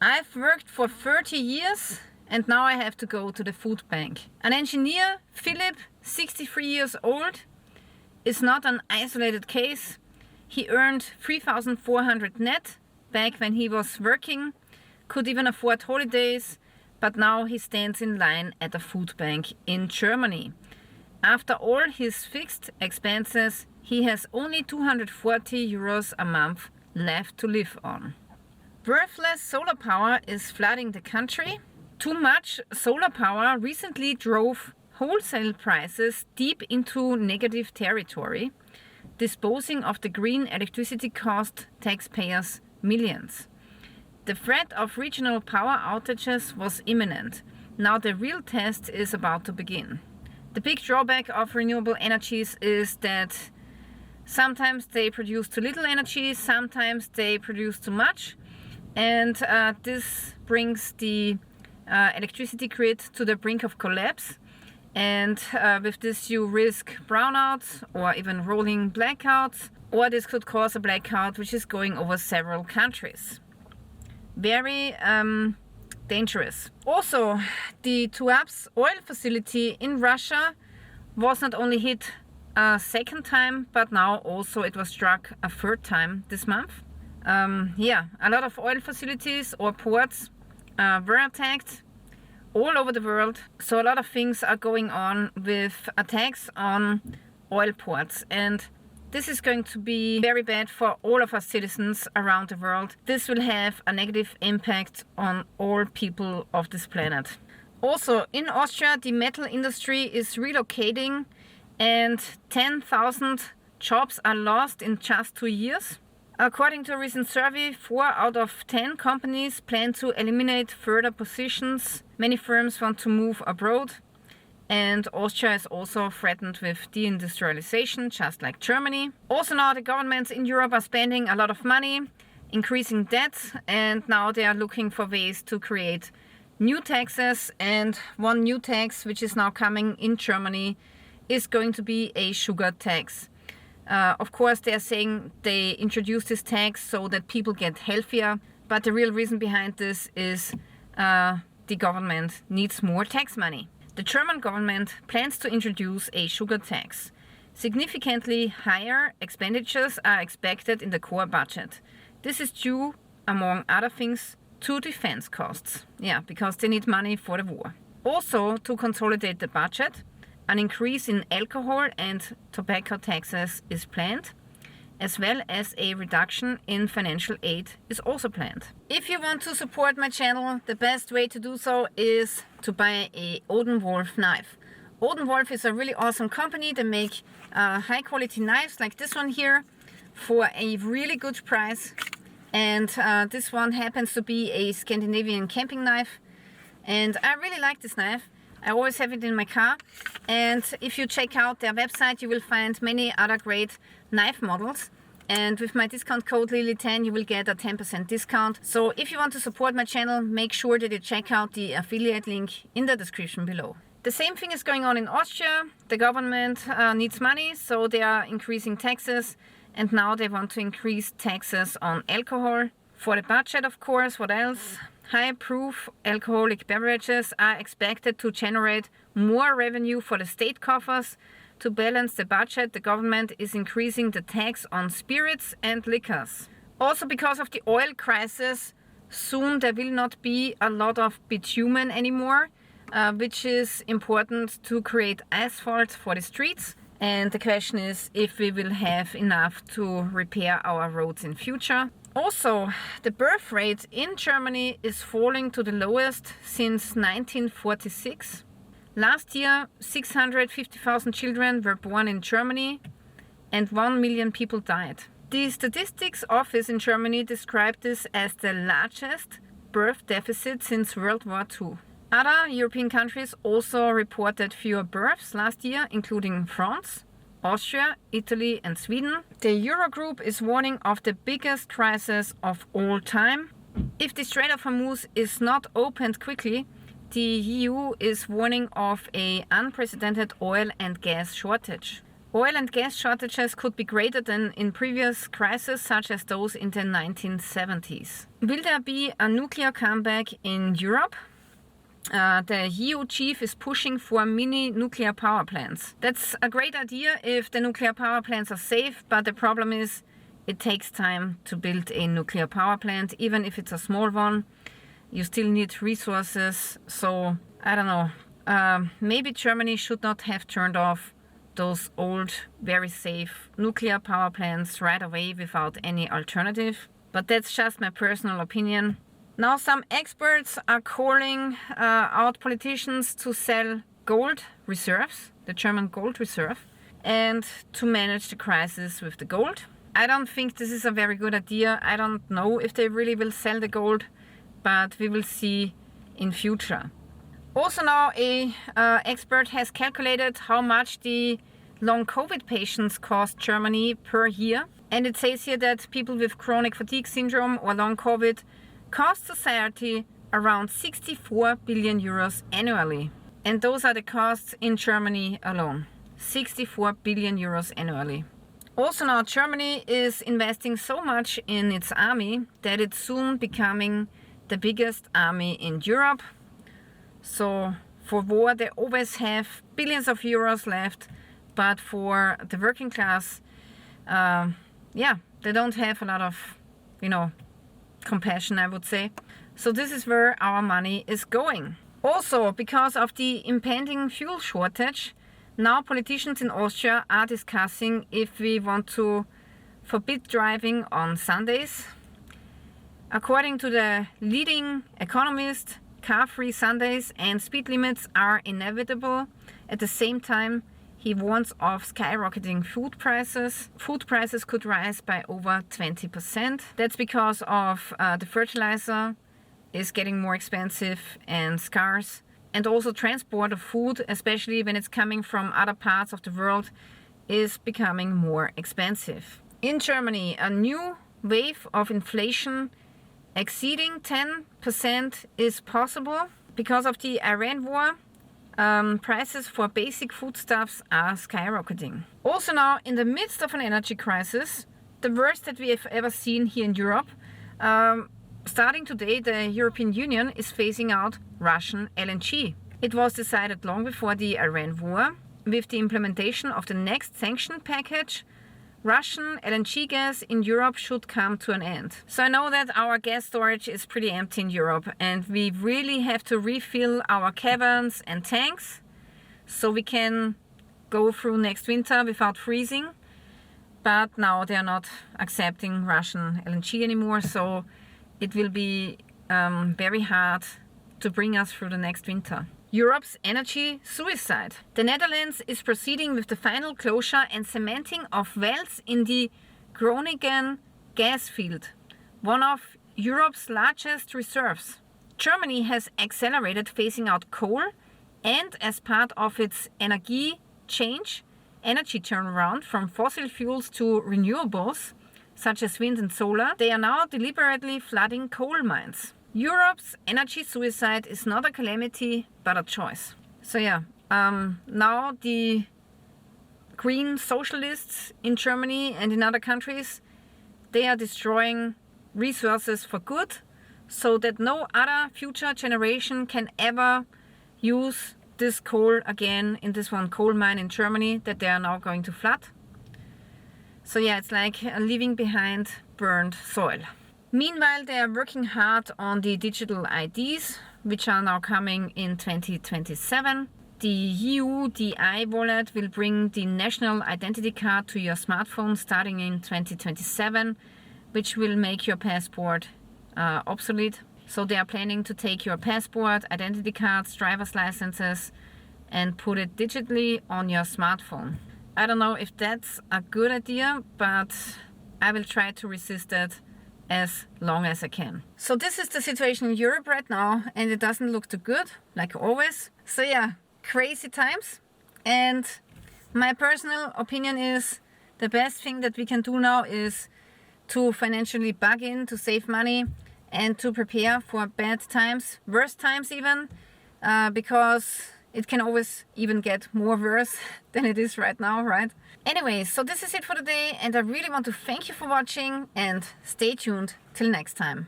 I've worked for 30 years and now I have to go to the food bank. An engineer, Philip, 63 years old, is not an isolated case. He earned 3,400 net back when he was working, could even afford holidays, but now he stands in line at a food bank in Germany. After all his fixed expenses, he has only 240 euros a month left to live on. Worthless solar power is flooding the country. Too much solar power recently drove wholesale prices deep into negative territory, disposing of the green electricity cost taxpayers millions. The threat of regional power outages was imminent. Now the real test is about to begin. The big drawback of renewable energies is that sometimes they produce too little energy, sometimes they produce too much, and this brings the electricity grid to the brink of collapse. And with this you risk brownouts or even rolling blackouts, or this could cause a blackout which is going over several countries. Very dangerous. Also, the Tuapse oil facility in Russia was not only hit a second time, but now also it was struck a third time this month. A lot of oil facilities or ports were attacked all over the world. So a lot of things are going on with attacks on oil ports, and this is going to be very bad for all of us citizens around the world. This will have a negative impact on all people of this planet. Also, in Austria, the metal industry is relocating and 10,000 jobs are lost in just 2 years. According to a recent survey, 4 out of 10 companies plan to eliminate further positions. Many firms want to move abroad. And Austria is also threatened with de-industrialization, just like Germany. Also now the governments in Europe are spending a lot of money, increasing debt, and now they are looking for ways to create new taxes. And one new tax which is now coming in Germany is going to be a sugar tax. Of course, they are saying they introduced this tax so that people get healthier, but the real reason behind this is the government needs more tax money. The German government plans to introduce a sugar tax. Significantly higher expenditures are expected in the core budget. This is due, among other things, to defense costs. Yeah, because they need money for the war. Also, to consolidate the budget, an increase in alcohol and tobacco taxes is planned, as well as a reduction in financial aid is also planned. If you want to support my channel, the best way to do so is to buy a Odenwolf knife. Odenwolf is a really awesome company. They make high quality knives like this one here for a really good price. And this one happens to be a Scandinavian camping knife. And I really like this knife. I always have it in my car. And if you check out their website, you will find many other great knife models. And with my discount code Lilly10 you will get a 10% discount. So if you want to support my channel, make sure that you check out the affiliate link in the description below. The same thing is going on in Austria. The government needs money, so they are increasing taxes. And now they want to increase taxes on alcohol. For the budget, of course, what else? High proof alcoholic beverages are expected to generate more revenue for the state coffers. To balance the budget, the government is increasing the tax on spirits and liquors. Also because of the oil crisis, soon there will not be a lot of bitumen anymore, which is important to create asphalt for the streets. And the question is if we will have enough to repair our roads in future. Also, the birth rate in Germany is falling to the lowest since 1946. Last year, 650,000 children were born in Germany and 1 million people died. The Statistics Office in Germany described this as the largest birth deficit since World War II. Other European countries also reported fewer births last year, including France, Austria, Italy and Sweden. The Eurogroup is warning of the biggest crisis of all time. If the Strait of Hormuz is not opened quickly, the EU is warning of an unprecedented oil and gas shortage. Oil and gas shortages could be greater than in previous crises, such as those in the 1970s. Will there be a nuclear comeback in Europe? The EU chief is pushing for mini nuclear power plants. That's a great idea if the nuclear power plants are safe, but the problem is it takes time to build a nuclear power plant, even if it's a small one. You still need resources, so I don't know. Maybe Germany should not have turned off those old, very safe nuclear power plants right away without any alternative. But that's just my personal opinion. Now some experts are calling out politicians to sell gold reserves, the German gold reserve, and to manage the crisis with the gold. I don't think this is a very good idea. I don't know if they really will sell the gold, but we will see in future. Also now a expert has calculated how much the long COVID patients cost Germany per year. And it says here that people with chronic fatigue syndrome or long COVID cost society around 64 billion euros annually. And those are the costs in Germany alone. 64 billion euros annually. Also now Germany is investing so much in its army that it's soon becoming the biggest army in Europe. So for war they always have billions of euros left, but for the working class, they don't have a lot of, compassion, I would say. So this is where our money is going. Also, because of the impending fuel shortage, now politicians in Austria are discussing if we want to forbid driving on Sundays. According to the leading economist, car-free Sundays and speed limits are inevitable. At the same time, he warns of skyrocketing food prices. Food prices could rise by over 20%. That's because of the fertilizer is getting more expensive and scarce. And also transport of food, especially when it's coming from other parts of the world, is becoming more expensive. In Germany, a new wave of inflation exceeding 10% is possible. Because of the Iran war, prices for basic foodstuffs are skyrocketing. Also now, in the midst of an energy crisis, the worst that we have ever seen here in Europe, starting today, the European Union is phasing out Russian LNG. It was decided long before the Iran war. With the implementation of the next sanction package, Russian LNG gas in Europe should come to an end. So I know that our gas storage is pretty empty in Europe and we really have to refill our caverns and tanks so we can go through next winter without freezing. But now they are not accepting Russian LNG anymore, so it will be very hard to bring us through the next winter. Europe's energy suicide. The Netherlands is proceeding with the final closure and cementing of wells in the Groningen gas field, one of Europe's largest reserves. Germany has accelerated phasing out coal, and as part of its energy turnaround from fossil fuels to renewables, such as wind and solar, they are now deliberately flooding coal mines. Europe's energy suicide is not a calamity, but a choice. So now the green socialists in Germany and in other countries, they are destroying resources for good, so that no other future generation can ever use this coal again in this one coal mine in Germany that they are now going to flood. So it's like leaving behind burned soil. Meanwhile, they are working hard on the digital IDs, which are now coming in 2027. The EU DI wallet will bring the national identity card to your smartphone starting in 2027, which will make your passport obsolete. So they are planning to take your passport, identity cards, driver's licenses and put it digitally on your smartphone. I don't know if that's a good idea, but I will try to resist it as long as I can. So this is the situation in Europe right now, and it doesn't look too good, like always. So crazy times. And my personal opinion is the best thing that we can do now is to financially bug in, to save money and to prepare for bad times, worse times even, because It can always even get more worse than it is right now, right? Anyway, so this is it for today, and I really want to thank you for watching, and stay tuned till next time.